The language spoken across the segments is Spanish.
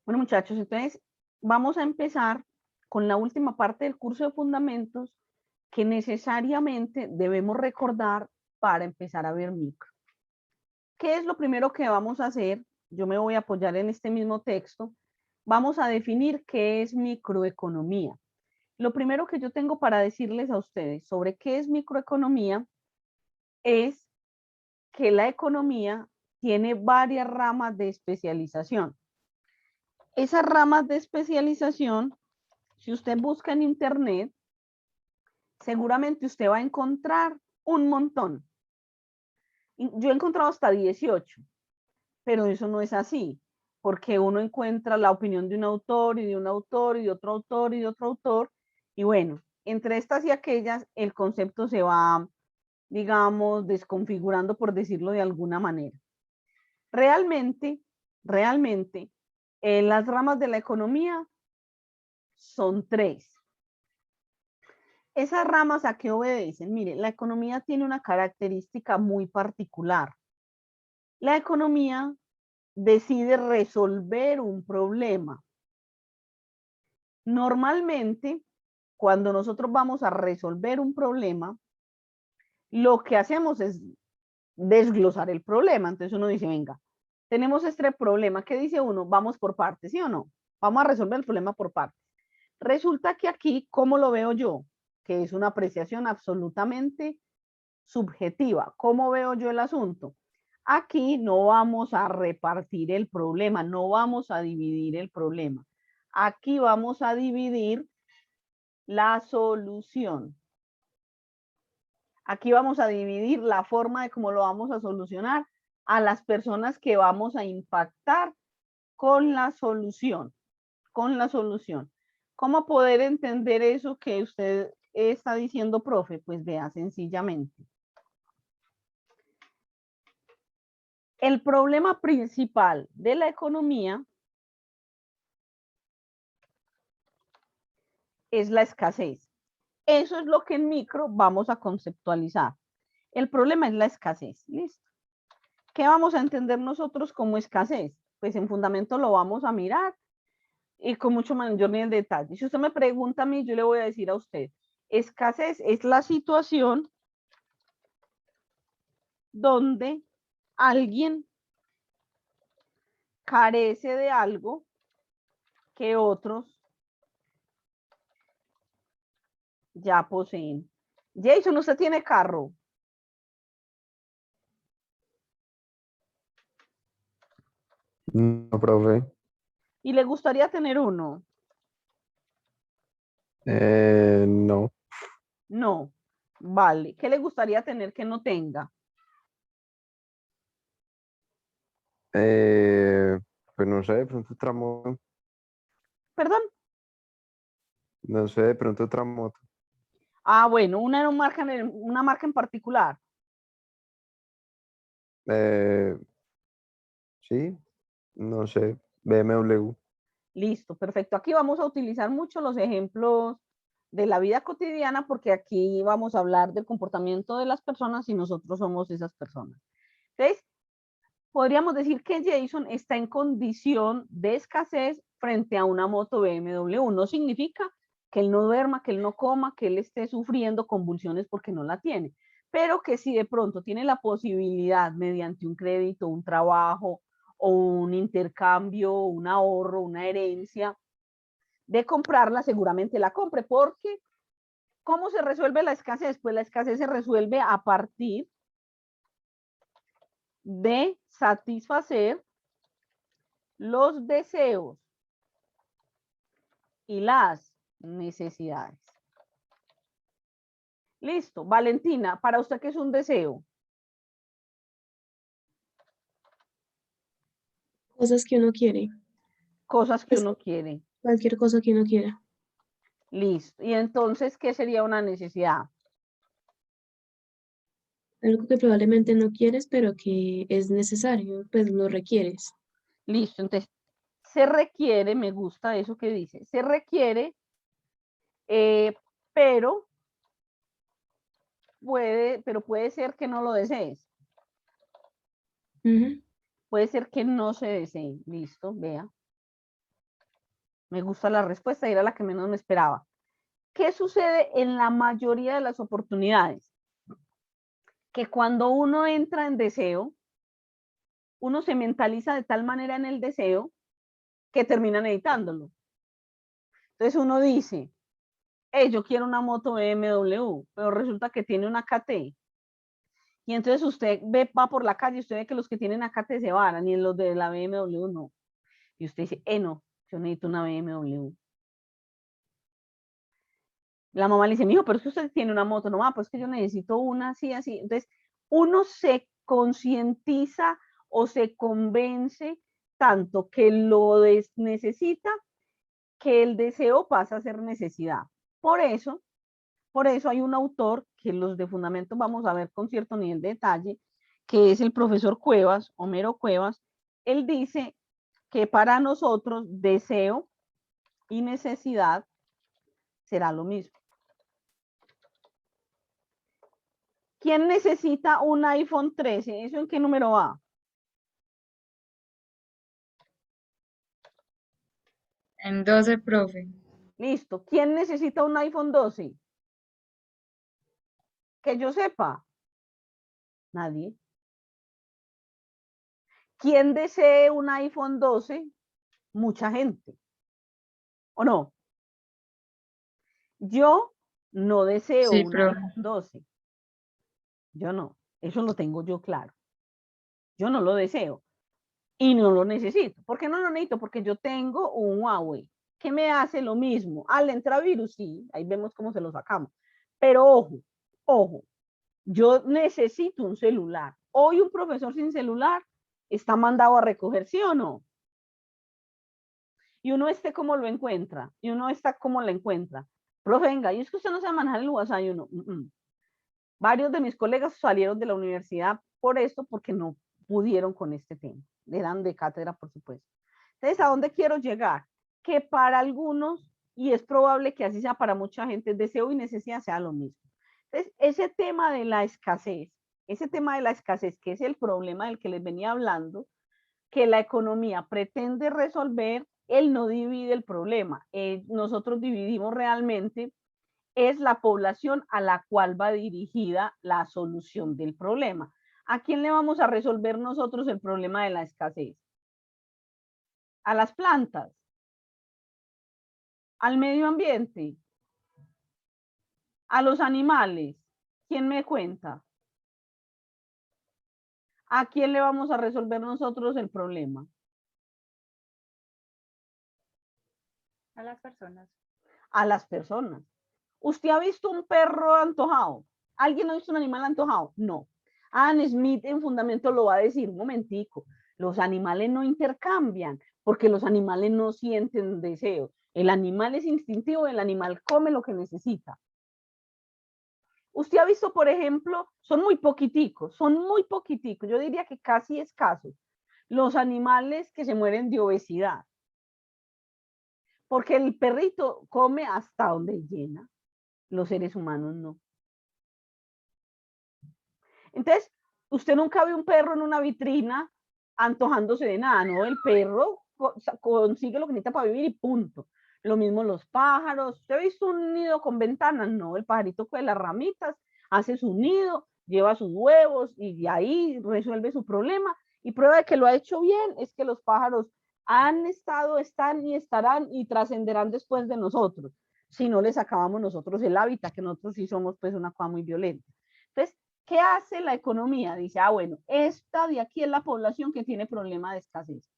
Bueno, muchachos, entonces vamos a empezar con la última parte del curso de fundamentos que necesariamente debemos recordar para empezar a ver micro. ¿Qué es lo primero que vamos a hacer? Yo me voy a apoyar en este mismo texto. Vamos a definir qué es microeconomía. Lo primero que yo tengo para decirles a ustedes sobre qué es microeconomía es que la economía tiene varias ramas de especialización. Esas ramas de especialización, si usted busca en internet, seguramente usted va a encontrar un montón. Yo he encontrado hasta 18, pero eso no es así, porque uno encuentra la opinión de un autor y de un autor y de otro autor y de otro autor, y bueno, entre estas y aquellas el concepto se va, digamos, desconfigurando, por decirlo de alguna manera. Realmente, las ramas de la economía son tres. Esas ramas, ¿a qué obedecen? Mire, la economía tiene una característica muy particular. La economía decide resolver un problema. Normalmente, cuando nosotros vamos a resolver un problema, lo que hacemos es desglosar el problema. Entonces uno dice, venga, tenemos este problema. ¿Qué dice uno? Vamos por partes, ¿sí o no? Vamos a resolver el problema por partes. Resulta que aquí, ¿cómo lo veo yo? Que es una apreciación absolutamente subjetiva. ¿Cómo veo yo el asunto? Aquí no vamos a repartir el problema, no vamos a dividir el problema. Aquí vamos a dividir la solución. Aquí vamos a dividir la forma de cómo lo vamos a solucionar a las personas que vamos a impactar con la solución, con la solución. ¿Cómo poder entender eso que usted está diciendo, profe? Pues vea, sencillamente. El problema principal de la economía es la escasez. Eso es lo que en micro vamos a conceptualizar. El problema es la escasez. ¿Listo? ¿Qué vamos a entender nosotros como escasez? Pues en fundamento lo vamos a mirar y con mucho mayor nivel de detalle. Si usted me pregunta a mí, yo le voy a decir a usted, escasez es la situación donde alguien carece de algo que otros ya poseen. Jason, ¿usted tiene carro? No, profe. ¿Y le gustaría tener uno? No. No. Vale. ¿Qué le gustaría tener que no tenga? Eh, pues no sé, de pronto otra moto. ¿Perdón? No sé, de pronto otra moto. Ah, bueno, una marca en particular. Eh, sí, no sé, BMW. Listo, perfecto. Aquí vamos a utilizar mucho los ejemplos de la vida cotidiana porque aquí vamos a hablar del comportamiento de las personas y nosotros somos esas personas. Entonces, podríamos decir que Jason está en condición de escasez frente a una moto BMW. No significa que él no duerma, que él no coma, que él esté sufriendo convulsiones porque no la tiene, pero que si de pronto tiene la posibilidad mediante un crédito, un trabajo o un intercambio, un ahorro, una herencia, de comprarla, seguramente la compre, porque ¿cómo se resuelve la escasez? Pues la escasez se resuelve a partir de satisfacer los deseos y las necesidades. Listo. Valentina, ¿para usted qué es un deseo? Cosas que uno quiere, Cosas que pues uno quiere. cualquier cosa que uno quiera, Listo. Y entonces, ¿qué sería una necesidad? algo que probablemente no quieres, pero que es necesario, pues lo requieres. Listo. Entonces, se requiere, me gusta eso que dice, se requiere, eh, pero puede ser que no lo desees. Ujú. Puede ser que no se desee. Listo, vea. Me gusta la respuesta y era la que menos me esperaba. ¿Qué sucede en la mayoría de las oportunidades? Que cuando uno entra en deseo, uno se mentaliza de tal manera en el deseo que terminan editándolo. Entonces uno dice, hey, yo quiero una moto BMW, pero resulta que tiene una KT. Y entonces usted va por la calle y usted ve que los que tienen AKT se varan y los de la BMW no. Y usted dice, no, yo necesito una BMW. La mamá le dice, mijo, pero es que usted tiene una moto. No, pues que yo necesito una así, así. Entonces, uno se concientiza o se convence tanto que lo necesita que el deseo pasa a ser necesidad. Por eso hay un autor que los de fundamento vamos a ver con cierto nivel de detalle, que es el profesor Cuevas, Homero Cuevas. Él dice que para nosotros deseo y necesidad será lo mismo. ¿Quién necesita un iPhone 13? ¿Eso en qué número va? En 12, profe. Listo. ¿Quién necesita un iPhone 12? Que yo sepa. Nadie. ¿Quién desee un iPhone 12? Mucha gente. ¿O no? Yo no deseo Sí, un profe. iPhone 12. Yo no. Eso lo tengo yo claro. Yo no lo deseo. Y no lo necesito. ¿Por qué no lo necesito? Porque yo tengo un Huawei que me hace lo mismo. Al entrar virus, sí, ahí vemos cómo se lo sacamos. Pero ojo, ojo, yo necesito un celular. Hoy un profesor sin celular está mandado a recoger, ¿sí o no? Y uno cómo lo encuentra, y uno cómo lo encuentra. Profe, venga, y es que usted no sabe manejar el WhatsApp, y uno, Varios de mis colegas salieron de la universidad por esto, porque no pudieron con este tema. Eran de cátedra, por supuesto. Entonces, ¿a dónde quiero llegar? Que para algunos, y es probable que así sea para mucha gente, deseo y necesidad sea lo mismo. Entonces, ese tema de la escasez, que es el problema del que les venía hablando, que la economía pretende resolver, él no divide el problema. Nosotros dividimos realmente, es la población a la cual va dirigida la solución del problema. ¿A quién le vamos a resolver nosotros el problema de la escasez? A las plantas, al medio ambiente, a los animales. ¿Quién me cuenta? ¿A quién le vamos a resolver nosotros el problema? A las personas. A las personas. ¿Usted ha visto un perro antojado? ¿Alguien ha visto un animal antojado? No. Adam Smith en Fundamento lo va a decir, un momentico, los animales no intercambian, porque los animales no sienten deseo. El animal es instintivo, el animal come lo que necesita. Usted ha visto, por ejemplo, son muy poquiticos, yo diría que casi escasos, los animales que se mueren de obesidad. Porque el perrito come hasta donde llena, los seres humanos no. Entonces, usted nunca ve un perro en una vitrina antojándose de nada, ¿no? El perro consigue lo que necesita para vivir y punto. Lo mismo los pájaros. ¿Usted ha visto un nido con ventanas? No, el pajarito coge las ramitas, hace su nido, lleva sus huevos y de ahí resuelve su problema. Y prueba de que lo ha hecho bien es que los pájaros han estado, están y estarán y trascenderán después de nosotros. Si no les acabamos nosotros el hábitat, que nosotros sí somos pues una cosa muy violenta. Entonces, ¿qué hace la economía? Dice, bueno, esta de aquí es la población que tiene problema de escasez.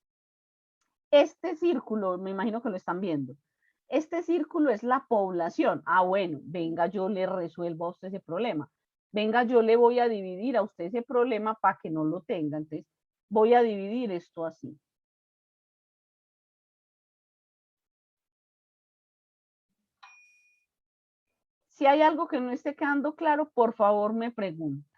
Este círculo, me imagino que lo están viendo, este círculo es la población. Bueno, venga, yo le resuelvo a usted ese problema. Venga, yo le voy a dividir a usted ese problema para que no lo tenga. Entonces, voy a dividir esto así. Si hay algo que no esté quedando claro, por favor me pregunta.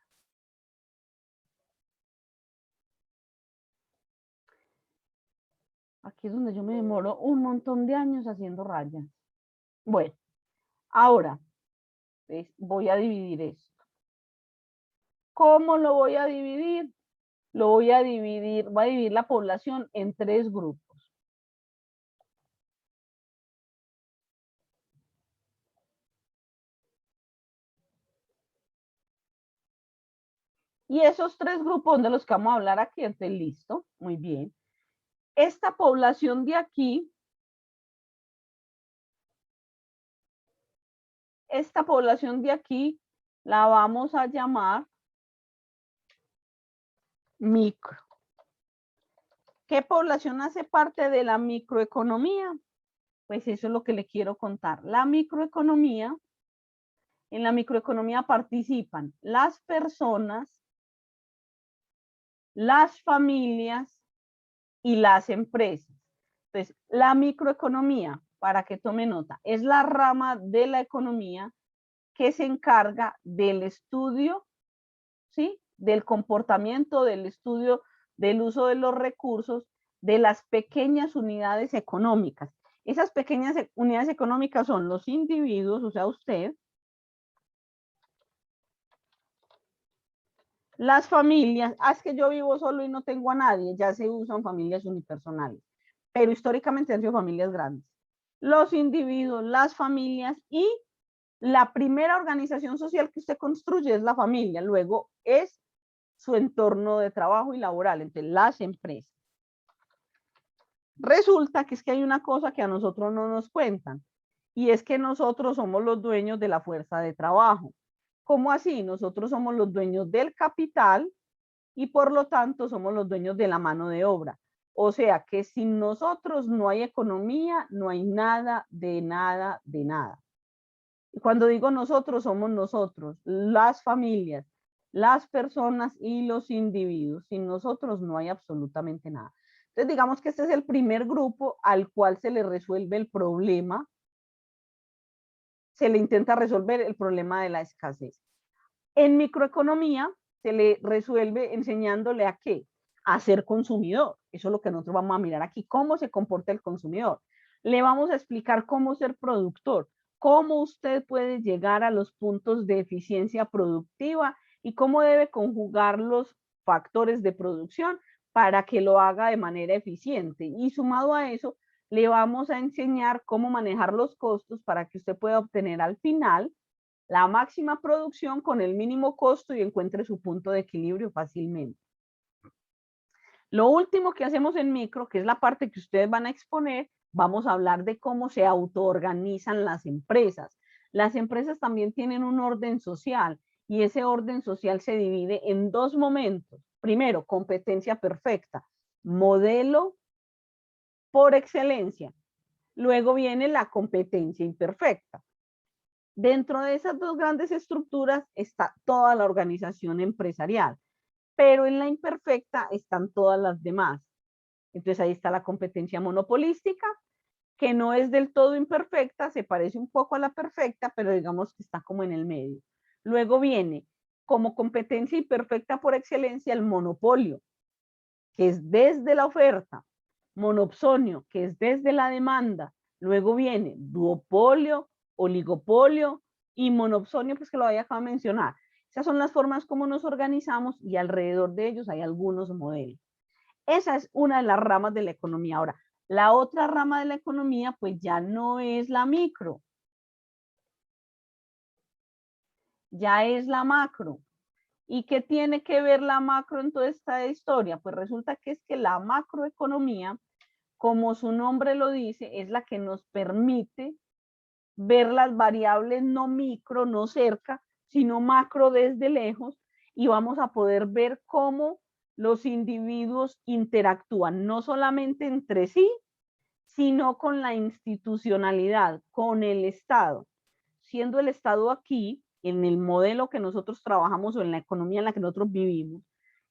Aquí es donde yo me demoro un montón de años haciendo rayas. Bueno, ahora voy a dividir esto. ¿Cómo lo voy a dividir? Voy a dividir la población en 3 grupos. Y esos tres grupos de los que vamos a hablar aquí, entonces listo, muy bien. Esta población de aquí, la vamos a llamar micro. ¿Qué población hace parte de la microeconomía? Pues eso es lo que le quiero contar. La microeconomía, en la microeconomía participan las personas, las familias y las empresas. Entonces, la microeconomía, para que tome nota, es la rama de la economía que se encarga del estudio, ¿sí? Del comportamiento, del estudio del uso de los recursos de las pequeñas unidades económicas. Esas pequeñas unidades económicas son los individuos, o sea, usted, las familias. Es que yo vivo solo y no tengo a nadie, ya se usan familias unipersonales, pero históricamente han sido familias grandes. Los individuos, las familias y la primera organización social que usted construye es la familia, luego es su entorno de trabajo y laboral, entre las empresas. Resulta que es que hay una cosa que a nosotros no nos cuentan, y es que nosotros somos los dueños de la fuerza de trabajo. ¿Cómo así? Nosotros somos los dueños del capital y por lo tanto somos los dueños de la mano de obra. O sea que sin nosotros no hay economía, no hay nada, de nada, de nada. Y cuando digo nosotros, somos nosotros, las familias, las personas y los individuos. Sin nosotros no hay absolutamente nada. Entonces digamos que este es el primer grupo al cual se le resuelve el problema, se le intenta resolver el problema de la escasez. En microeconomía se le resuelve enseñándole a qué, a ser consumidor. Eso es lo que nosotros vamos a mirar aquí, cómo se comporta el consumidor. Le vamos a explicar cómo ser productor, cómo usted puede llegar a los puntos de eficiencia productiva y cómo debe conjugar los factores de producción para que lo haga de manera eficiente. Y sumado a eso, le vamos a enseñar cómo manejar los costos para que usted pueda obtener al final la máxima producción con el mínimo costo y encuentre su punto de equilibrio fácilmente. Lo último que hacemos en micro, que es la parte que ustedes van a exponer, vamos a hablar de cómo se autoorganizan las empresas. Las empresas también tienen un orden social y ese orden social se divide en dos momentos. Primero, competencia perfecta, modelo por excelencia. Luego viene la competencia imperfecta. Dentro de esas dos grandes estructuras está toda la organización empresarial, pero en la imperfecta están todas las demás. Entonces ahí está la competencia monopolística, que no es del todo imperfecta, se parece un poco a la perfecta, pero digamos que está como en el medio. Luego viene como competencia imperfecta por excelencia el monopolio, que es desde la oferta, monopsonio, que es desde la demanda. Luego viene duopolio, oligopolio y monopsonio, pues que lo había acabado de mencionar. Esas son las formas como nos organizamos y alrededor de ellos hay algunos modelos. Esa es una de las ramas de la economía. Ahora, la otra rama de la economía, pues ya no es la micro, ya es la macro. ¿Y qué tiene que ver la macro en toda esta historia? Pues resulta que es que la macroeconomía, como su nombre lo dice, es la que nos permite ver las variables no micro, no cerca, sino macro desde lejos, y vamos a poder ver cómo los individuos interactúan, no solamente entre sí, sino con la institucionalidad, con el Estado. Siendo el Estado aquí, en el modelo que nosotros trabajamos o en la economía en la que nosotros vivimos,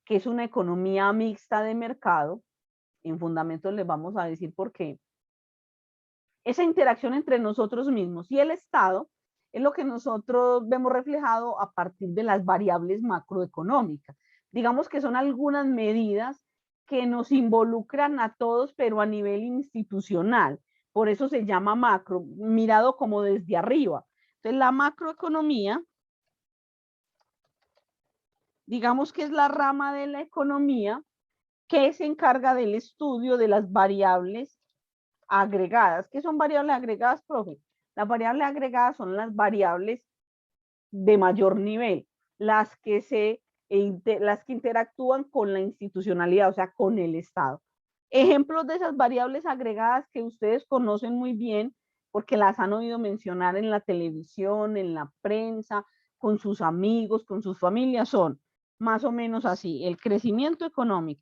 que es una economía mixta de mercado, en fundamentos les vamos a decir por qué, esa interacción entre nosotros mismos y el Estado es lo que nosotros vemos reflejado a partir de las variables macroeconómicas. Digamos que son algunas medidas que nos involucran a todos, pero a nivel institucional. Por eso se llama macro, mirado como desde arriba. Entonces, la macroeconomía, digamos que es la rama de la economía que se encarga del estudio de las variables agregadas. ¿Qué son variables agregadas, profe? Las variables agregadas son las variables de mayor nivel, las que se las que interactúan con la institucionalidad, o sea, con el Estado. Ejemplos de esas variables agregadas que ustedes conocen muy bien, porque las han oído mencionar en la televisión, en la prensa, con sus amigos, con sus familias, son más o menos así: el crecimiento económico.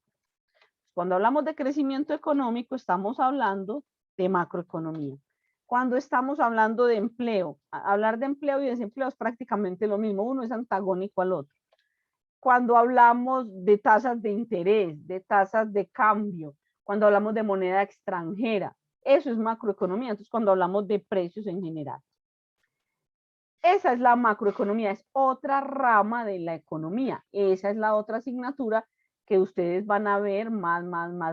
Cuando hablamos de crecimiento económico, estamos hablando de macroeconomía. Cuando estamos hablando de empleo, hablar de empleo y desempleo es prácticamente lo mismo, uno es antagónico al otro. Cuando hablamos de tasas de interés, de tasas de cambio, cuando hablamos de moneda extranjera, eso es macroeconomía. Entonces, cuando hablamos de precios en general, esa es la macroeconomía, es otra rama de la economía. Esa es la otra asignatura que ustedes van a ver más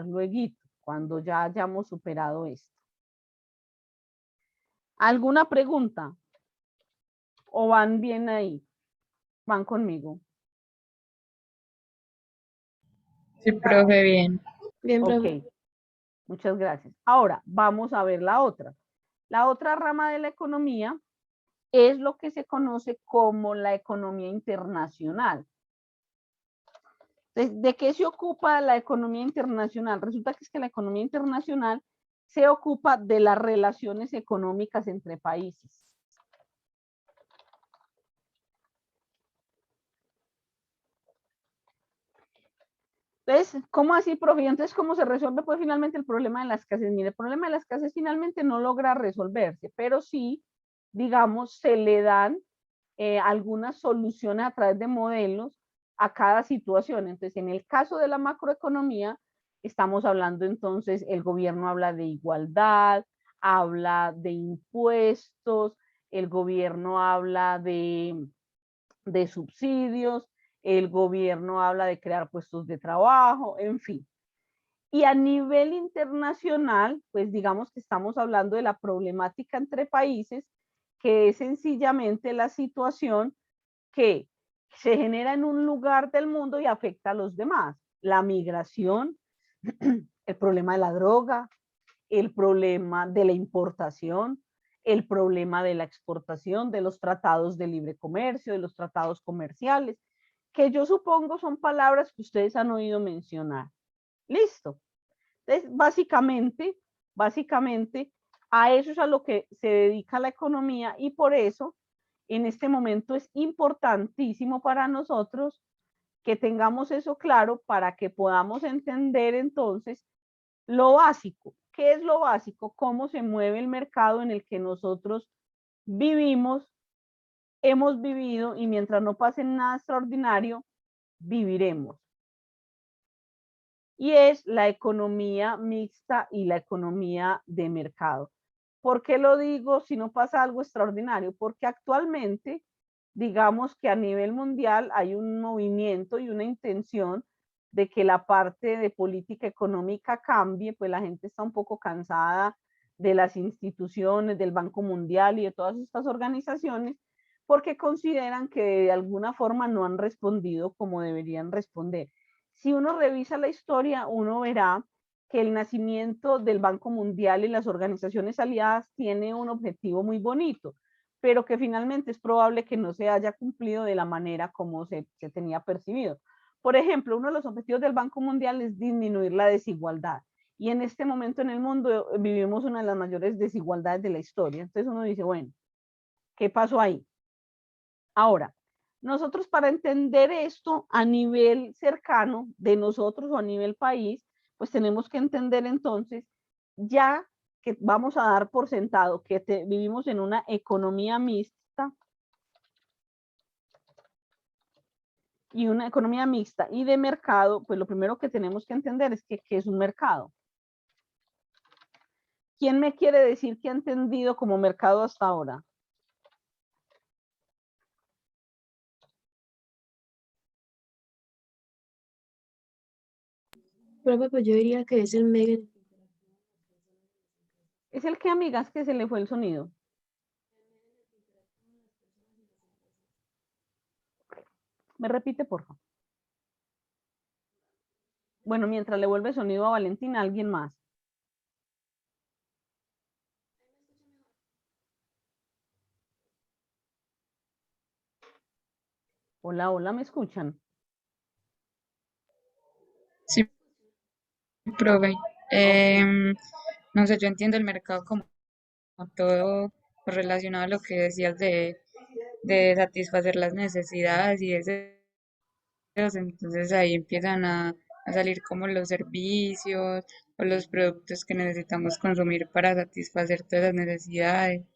luego, cuando ya hayamos superado esto. ¿Alguna pregunta? ¿O van bien ahí? ¿Van conmigo? Sí, profe, bien. Bien, profe. Ok, muchas gracias. Ahora, vamos a ver la otra. La otra rama de la economía es lo que se conoce como la economía internacional. ¿De qué se ocupa la economía internacional? Resulta que es que la economía internacional se ocupa de las relaciones económicas entre países. Entonces, ¿cómo así, profe? Entonces, ¿cómo se resuelve pues finalmente el problema de la escasez? Mire, el problema de la escasez finalmente no logra resolverse, pero sí, digamos, se le dan algunas soluciones a través de modelos a cada situación. Entonces, en el caso de la macroeconomía, estamos hablando entonces, el gobierno habla de igualdad, habla de impuestos, el gobierno habla de subsidios, el gobierno habla de crear puestos de trabajo, en fin. Y a nivel internacional, pues digamos que estamos hablando de la problemática entre países, que es sencillamente la situación que se genera en un lugar del mundo y afecta a los demás. La migración, el problema de la droga, el problema de la importación, el problema de la exportación, de los tratados de libre comercio, de los tratados comerciales, que yo supongo son palabras que ustedes han oído mencionar. Listo. Entonces, básicamente, a eso es a lo que se dedica la economía, y por eso en este momento es importantísimo para nosotros que tengamos eso claro para que podamos entender entonces lo básico. ¿Qué es lo básico? ¿Cómo se mueve el mercado en el que nosotros vivimos, hemos vivido, y mientras no pase nada extraordinario, viviremos? Y es la economía mixta y la economía de mercado. ¿Por qué lo digo si no pasa algo extraordinario? Porque actualmente, digamos que a nivel mundial hay un movimiento y una intención de que la parte de política económica cambie, pues la gente está un poco cansada de las instituciones, del Banco Mundial y de todas estas organizaciones, porque consideran que de alguna forma no han respondido como deberían responder. Si uno revisa la historia, uno verá que el nacimiento del Banco Mundial y las organizaciones aliadas tiene un objetivo muy bonito, pero que finalmente es probable que no se haya cumplido de la manera como se tenía percibido. Por ejemplo, uno de los objetivos del Banco Mundial es disminuir la desigualdad. Y en este momento en el mundo vivimos una de las mayores desigualdades de la historia. Entonces uno dice, bueno, ¿qué pasó ahí? Ahora, nosotros para entender esto a nivel cercano de nosotros o a nivel país, pues tenemos que entender entonces, ya que vamos a dar por sentado que vivimos en una economía mixta y de mercado, pues lo primero que tenemos que entender es que ¿qué es un mercado? ¿Quién me quiere decir qué ha entendido como mercado hasta ahora? Profe, pues yo diría que es el medio. ¿Es el que, amigas, que se le fue el sonido? ¿Me repite, por favor? Bueno, mientras le vuelve sonido a Valentina, ¿alguien más? Hola, hola, ¿me escuchan? Profe, no sé, yo entiendo el mercado como todo relacionado a lo que decías de satisfacer las necesidades y deseos, entonces ahí empiezan a salir como los servicios o los productos que necesitamos consumir para satisfacer todas las necesidades.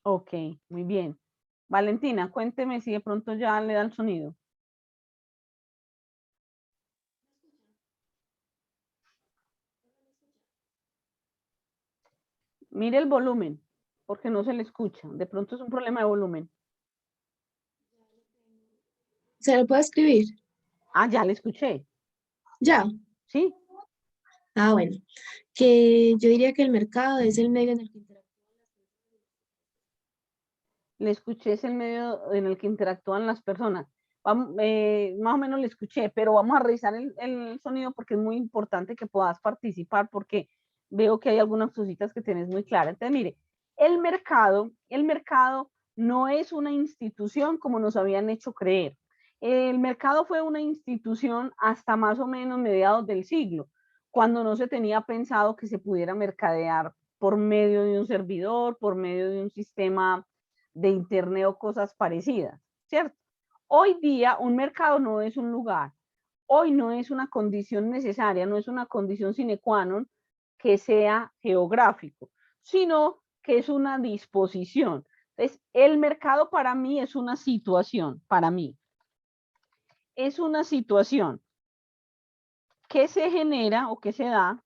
Ok, muy bien. Valentina, cuénteme si de pronto ya le da el sonido. Mire el volumen, porque no se le escucha. De pronto es un problema de volumen. ¿Se lo puedo escribir? Ah, ya le escuché. Ya. ¿Sí? Ah, bueno. Que yo diría que el mercado es el medio en el que interactúan. Le escuché, es el medio en el que interactúan las personas. Más o menos le escuché, pero vamos a revisar el sonido porque es muy importante que puedas participar porque veo que hay algunas cositas que tienes muy claras. Entonces, mire, el mercado no es una institución como nos habían hecho creer. El mercado fue una institución hasta más o menos mediados del siglo, cuando no se tenía pensado que se pudiera mercadear por medio de un servidor, por medio de un sistema de internet o cosas parecidas, ¿cierto? Hoy día un mercado no es un lugar, hoy no es una condición necesaria, no es una condición sine qua non que sea geográfico, sino que es una disposición. Entonces, el mercado para mí es una situación, para mí. Es una situación que se genera o que se da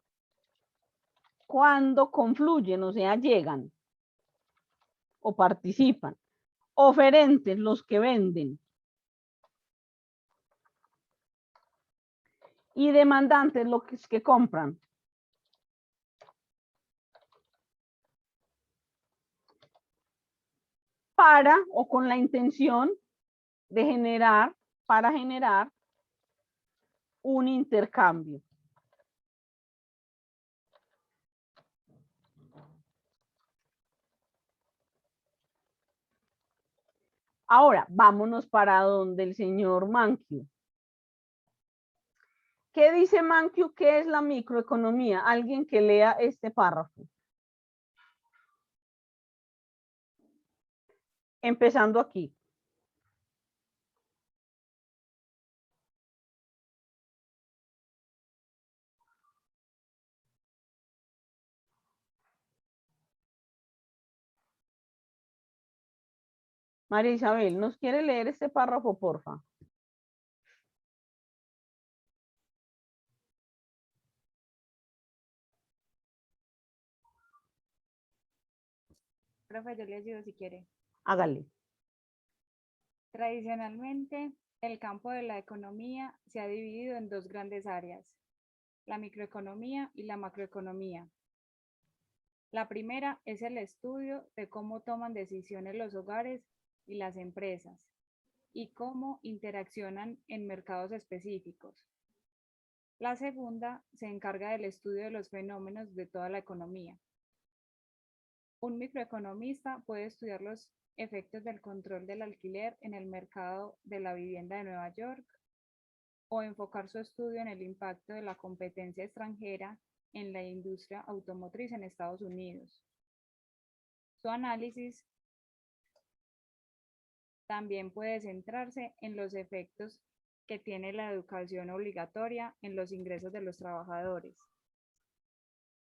cuando confluyen, o sea, llegan o participan. Oferentes, los que venden, y demandantes, los que compran. Para o con la intención de generar, para generar un intercambio. Ahora, vámonos para donde el señor Mankiw. ¿Qué dice Mankiw? ¿Qué es la microeconomía? Alguien que lea este párrafo. Empezando aquí. María Isabel, ¿nos quiere leer este párrafo, porfa? Profe, yo le ayudo si quiere. Hágale. Tradicionalmente, el campo de la economía se ha dividido en dos grandes áreas, la microeconomía y la macroeconomía. La primera es el estudio de cómo toman decisiones los hogares y las empresas y cómo interaccionan en mercados específicos. La segunda se encarga del estudio de los fenómenos de toda la economía. Un microeconomista puede estudiar los efectos del control del alquiler en el mercado de la vivienda de Nueva York o enfocar su estudio en el impacto de la competencia extranjera en la industria automotriz en Estados Unidos. Su análisis también puede centrarse en los efectos que tiene la educación obligatoria en los ingresos de los trabajadores.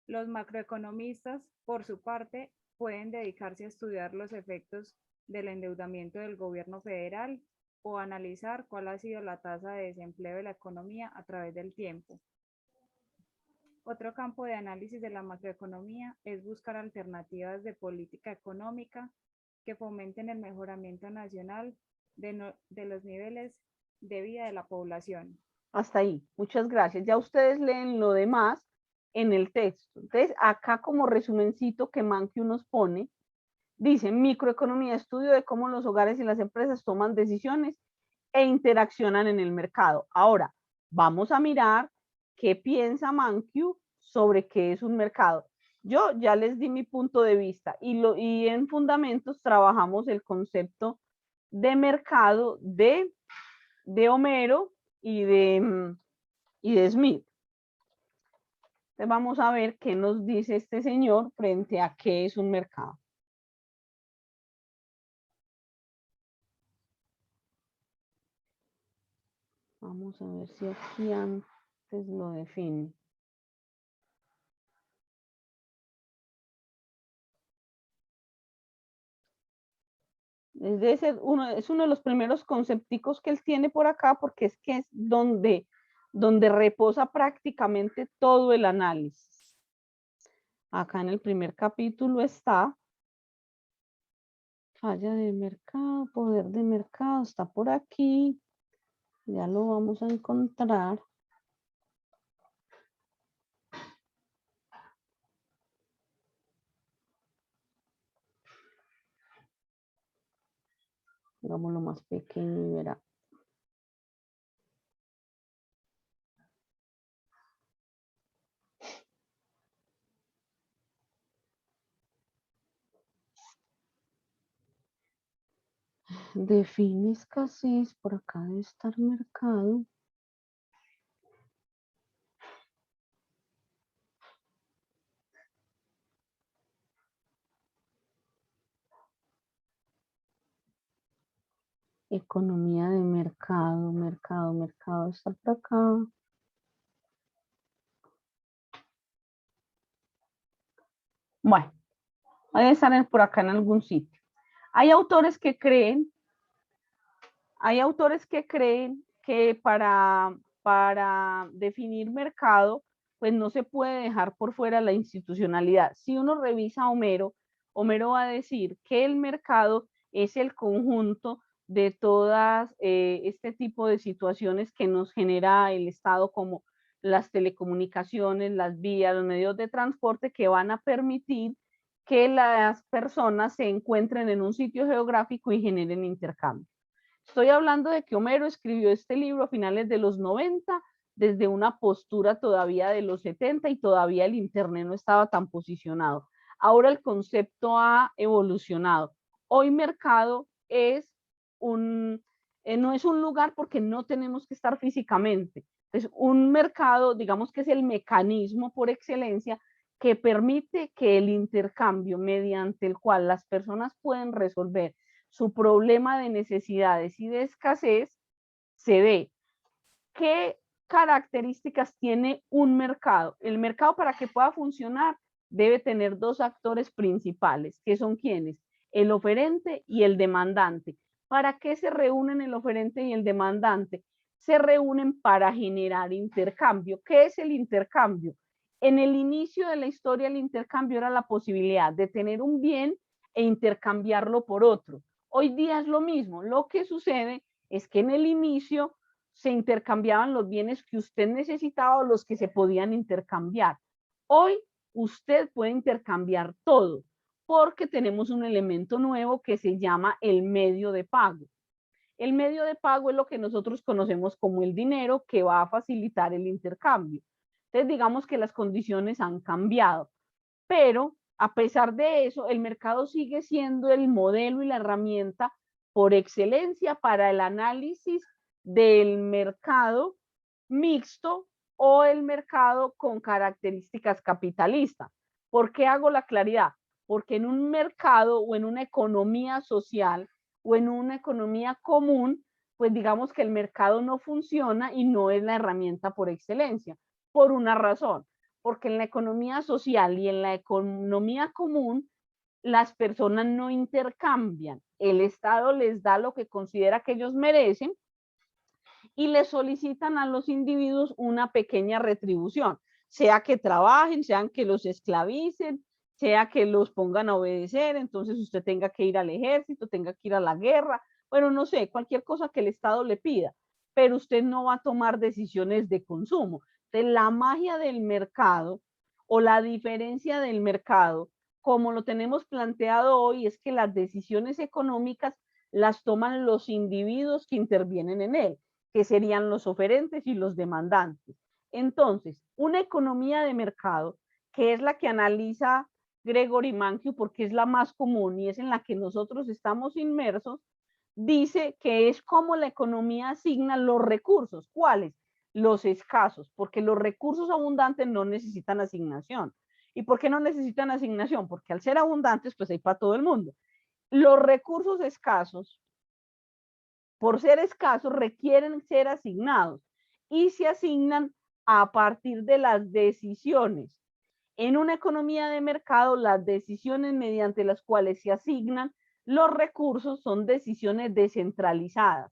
Los macroeconomistas, por su parte, pueden dedicarse a estudiar los efectos del endeudamiento del gobierno federal o analizar cuál ha sido la tasa de desempleo de la economía a través del tiempo. Otro campo de análisis de la macroeconomía es buscar alternativas de política económica que fomenten el mejoramiento nacional de los niveles de vida de la población. Hasta ahí. Muchas gracias. Ya ustedes leen lo demás en el texto. Entonces, acá como resumencito que Mankiw nos pone, dice microeconomía, estudio de cómo los hogares y las empresas toman decisiones e interaccionan en el mercado. Ahora, vamos a mirar qué piensa Mankiw sobre qué es un mercado. Yo ya les di mi punto de vista y en fundamentos trabajamos el concepto de mercado de Homero y de Smith. Entonces vamos a ver qué nos dice este señor frente a qué es un mercado. Vamos a ver si aquí antes lo define. Es uno de los primeros concepticos que él tiene por acá, porque es que es donde reposa prácticamente todo el análisis. Acá en el primer capítulo está falla de mercado, poder de mercado, está por aquí. Ya lo vamos a encontrar. Hagámoslo más pequeño y verá. Define escasez, por acá debe estar mercado. Economía de mercado, mercado, está por acá. Bueno, debe estar por acá en algún sitio. Hay autores que creen que para definir mercado, pues no se puede dejar por fuera la institucionalidad. Si uno revisa a Homero, Homero va a decir que el mercado es el conjunto de todas este tipo de situaciones que nos genera el Estado, como las telecomunicaciones, las vías, los medios de transporte, que van a permitir que las personas se encuentren en un sitio geográfico y generen intercambio. Estoy hablando de que Homero escribió este libro a finales de los 90, desde una postura todavía de los 70, y todavía el Internet no estaba tan posicionado. Ahora el concepto ha evolucionado. Hoy mercado no es un lugar, porque no tenemos que estar físicamente. Es un mercado, digamos que es el mecanismo por excelencia que permite que el intercambio, mediante el cual las personas pueden resolver su problema de necesidades y de escasez, se dé. ¿Qué características tiene un mercado? El mercado, para que pueda funcionar, debe tener dos actores principales, que son ¿quiénes? El oferente y el demandante. ¿Para qué se reúnen el oferente y el demandante? Se reúnen para generar intercambio. ¿Qué es el intercambio? En el inicio de la historia, el intercambio era la posibilidad de tener un bien e intercambiarlo por otro. Hoy día es lo mismo. Lo que sucede es que en el inicio se intercambiaban los bienes que usted necesitaba o los que se podían intercambiar. Hoy usted puede intercambiar todo, porque tenemos un elemento nuevo que se llama el medio de pago. El medio de pago es lo que nosotros conocemos como el dinero, que va a facilitar el intercambio. Entonces, digamos que las condiciones han cambiado, pero a pesar de eso, el mercado sigue siendo el modelo y la herramienta por excelencia para el análisis del mercado mixto o el mercado con características capitalistas. ¿Por qué hago la claridad? Porque en un mercado o en una economía social o en una economía común, pues digamos que el mercado no funciona y no es la herramienta por excelencia, por una razón. Porque en la economía social y en la economía común, las personas no intercambian. El Estado les da lo que considera que ellos merecen y le solicitan a los individuos una pequeña retribución, sea que trabajen, sean que los esclavicen, sea que los pongan a obedecer, entonces usted tenga que ir al ejército, tenga que ir a la guerra, bueno, no sé, cualquier cosa que el Estado le pida, pero usted no va a tomar decisiones de consumo. Entonces, la magia del mercado o la diferencia del mercado, como lo tenemos planteado hoy, es que las decisiones económicas las toman los individuos que intervienen en él, que serían los oferentes y los demandantes. Entonces, una economía de mercado, que es la que analiza Gregory Mankiw, porque es la más común y es en la que nosotros estamos inmersos, dice que es como la economía asigna los recursos. ¿Cuáles? los escasos, porque los recursos abundantes no necesitan asignación. ¿Y por qué no necesitan asignación? Porque al ser abundantes, pues hay para todo el mundo. Los recursos escasos, por ser escasos, requieren ser asignados y se asignan a partir de las decisiones. En una economía de mercado, las decisiones mediante las cuales se asignan los recursos son decisiones descentralizadas.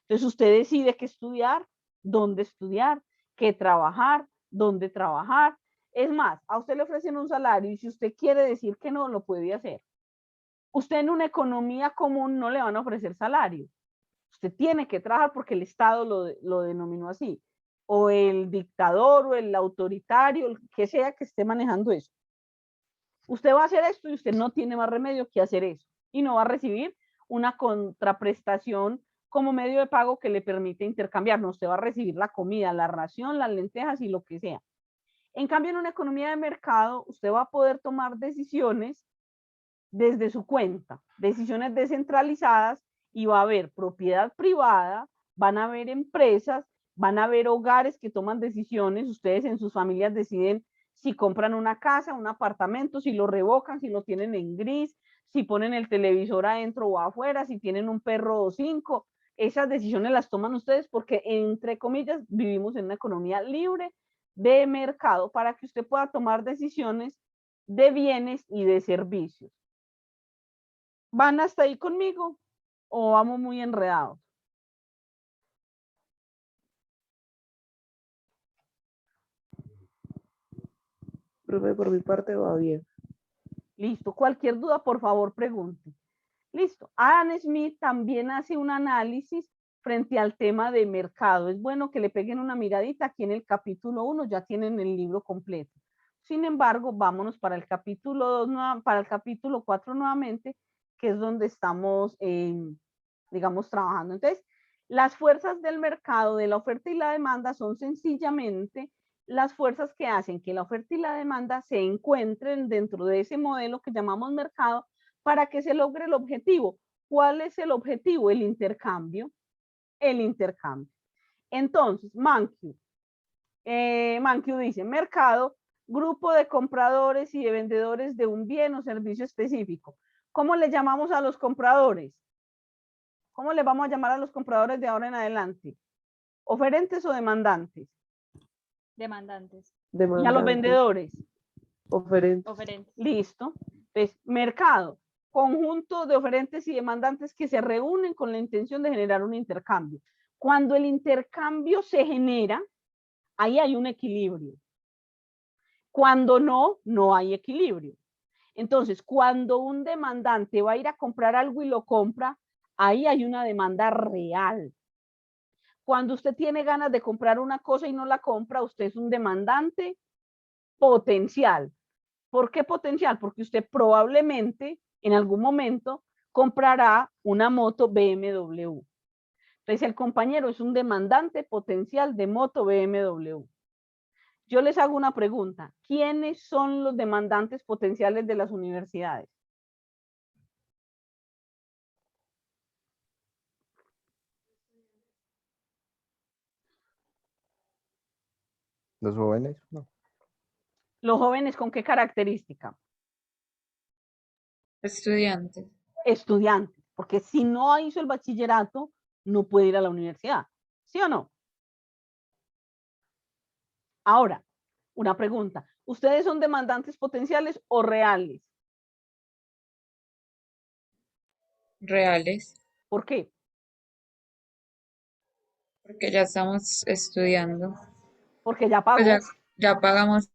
Entonces usted decide qué estudiar, qué trabajar, dónde trabajar. Es más, a usted le ofrecen un salario y si usted quiere decir que no, lo puede hacer. Usted en una economía común no le van a ofrecer salario. Usted tiene que trabajar porque el Estado lo denominó así. O el dictador o el autoritario, el que sea que esté manejando eso. Usted va a hacer esto y usted no tiene más remedio que hacer eso. Y no va a recibir una contraprestación como medio de pago que le permite intercambiar. No, usted va a recibir la comida, la ración, las lentejas y lo que sea. En cambio, en una economía de mercado, usted va a poder tomar decisiones desde su cuenta, decisiones descentralizadas, y va a haber propiedad privada, van a haber empresas, van a haber hogares que toman decisiones. Ustedes en sus familias deciden si compran una casa, un apartamento, si lo revocan, si lo tienen en gris, si ponen el televisor adentro o afuera, si tienen un perro o 5. Esas decisiones las toman ustedes porque, entre comillas, vivimos en una economía libre de mercado para que usted pueda tomar decisiones de bienes y de servicios. ¿Van hasta ahí conmigo o vamos muy enredados? Profe, por mi parte va bien. Listo. Cualquier duda, por favor, pregunte. Listo. Adam Smith también hace un análisis frente al tema de mercado. Es bueno que le peguen una miradita. Aquí en el capítulo 1 ya tienen el libro completo. Sin embargo, vámonos para el capítulo 2, para el capítulo 4 nuevamente, que es donde estamos, digamos, trabajando. Entonces, las fuerzas del mercado, de la oferta y la demanda, son sencillamente las fuerzas que hacen que la oferta y la demanda se encuentren dentro de ese modelo que llamamos mercado para que se logre el objetivo. ¿Cuál es el objetivo? El intercambio. El intercambio. Entonces, Mankiw dice, mercado, grupo de compradores y de vendedores de un bien o servicio específico. ¿Cómo le llamamos a los compradores? ¿Cómo le vamos a llamar a los compradores de ahora en adelante? ¿Oferentes o demandantes? Demandantes. ¿Y a los Demandantes, vendedores? oferentes. Oferentes. Listo. Entonces, mercado, conjunto de oferentes y demandantes que se reúnen con la intención de generar un intercambio. Cuando el intercambio se genera, ahí hay un equilibrio. Cuando no, no hay equilibrio. Entonces, cuando un demandante va a ir a comprar algo y lo compra, ahí hay una demanda real. Cuando usted tiene ganas de comprar una cosa y no la compra, usted es un demandante potencial. ¿Por qué potencial? Porque usted probablemente en algún momento comprará una moto BMW. Entonces el compañero es un demandante potencial de moto BMW. Yo les hago una pregunta. ¿Quiénes son los demandantes potenciales de las universidades? ¿Los jóvenes? No. ¿Los jóvenes con qué característica? Estudiantes. Estudiantes, porque si no hizo el bachillerato, no puede ir a la universidad. ¿Sí o no? Ahora, una pregunta. ¿Ustedes son demandantes potenciales o reales? Reales, ¿Por qué? porque ya estamos estudiando. Porque ya Pues pagó, ya pagamos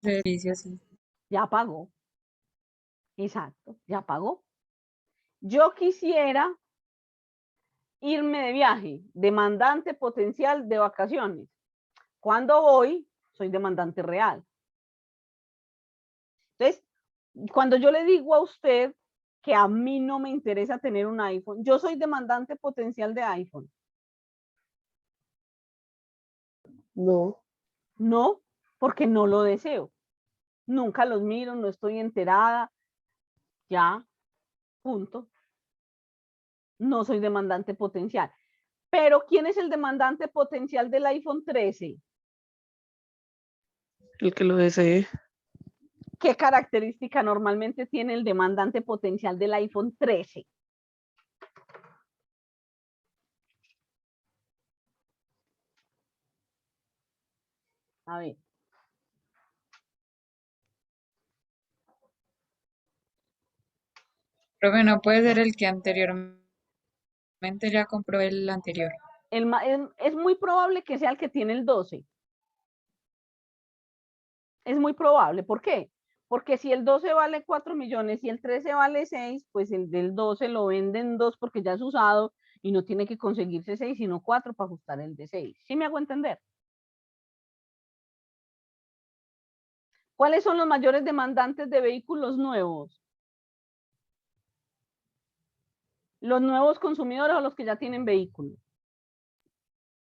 servicios, sí. ya pagó. Exacto, ya pagó. Yo quisiera irme de viaje, demandante potencial de vacaciones. Cuando voy, soy demandante real. Entonces, cuando yo le digo a usted que a mí no me interesa tener un iPhone, yo soy demandante potencial de iPhone. No, No, porque no lo deseo. Nunca los miro, no estoy enterada. Ya, punto. No soy demandante potencial. Pero ¿quién es el demandante potencial del iPhone 13? El que lo desee. ¿Qué característica normalmente tiene el demandante potencial del iPhone 13? A ver. Profe, no puede ser el que anteriormente ya compró el anterior. Es muy probable que sea el que tiene el 12. Es muy probable. ¿Por qué? Porque si el 12 vale 4 millones y el 13 vale 6, pues el del 12 lo venden 2 porque ya es usado y no tiene que conseguirse 6, sino 4 para ajustar el de 6. ¿Sí me hago entender? ¿Cuáles son los mayores demandantes de vehículos nuevos? ¿Los nuevos consumidores o los que ya tienen vehículos?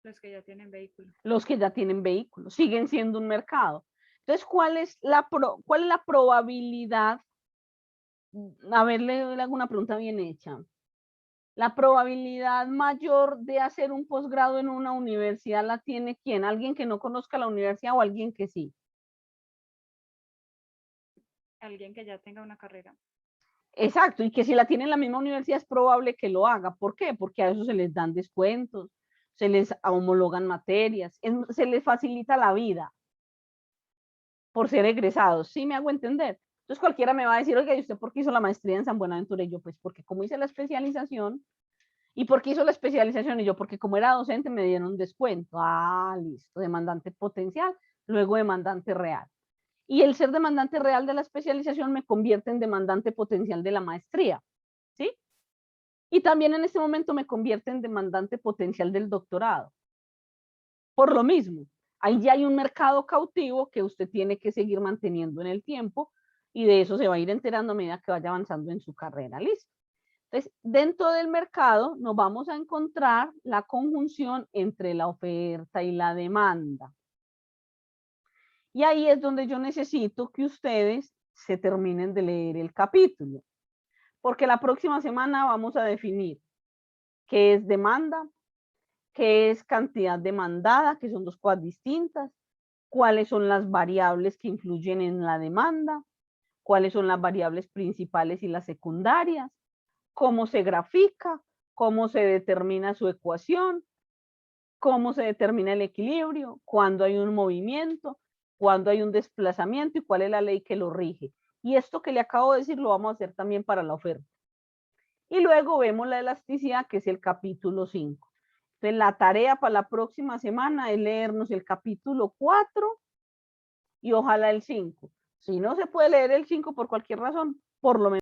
Los que ya tienen vehículo. Los que ya tienen vehículos. Siguen siendo un mercado. Entonces, ¿cuál es la probabilidad? A ver, le hago una pregunta bien hecha. La probabilidad mayor de hacer un posgrado en una universidad la tiene ¿quién? ¿Alguien que no conozca la universidad o alguien que sí? Alguien que ya tenga una carrera. Exacto, y que si la tiene en la misma universidad es probable que lo haga. ¿Por qué? Porque a eso se les dan descuentos, se les homologan materias, se les facilita la vida por ser egresados. ¿Sí me hago entender? Entonces cualquiera me va a decir, oiga, ¿y usted por qué hizo la maestría en San Buenaventura? Y yo, pues porque como hice la especialización. ¿Y por qué hizo la especialización? Y yo, porque como era docente me dieron un descuento. Ah, listo, demandante potencial, luego demandante real. Y el ser demandante real de la especialización me convierte en demandante potencial de la maestría, ¿sí? Y también en este momento me convierte en demandante potencial del doctorado. Por lo mismo, ahí ya hay un mercado cautivo que usted tiene que seguir manteniendo en el tiempo y de eso se va a ir enterando a medida que vaya avanzando en su carrera, ¿listo? Entonces, dentro del mercado nos vamos a encontrar la conjunción entre la oferta y la demanda. Y ahí es donde yo necesito que ustedes se terminen de leer el capítulo. Porque la próxima semana vamos a definir qué es demanda, qué es cantidad demandada, que son dos cosas distintas, cuáles son las variables que influyen en la demanda, cuáles son las variables principales y las secundarias, cómo se grafica, cómo se determina su ecuación, cómo se determina el equilibrio, cuándo hay un movimiento, cuándo hay un desplazamiento y cuál es la ley que lo rige. Y esto que le acabo de decir lo vamos a hacer también para la oferta. Y luego vemos la elasticidad, que es el capítulo 5. Entonces, la tarea para la próxima semana es leernos el capítulo 4 y ojalá el 5. Si no se puede leer el 5 por cualquier razón, por lo menos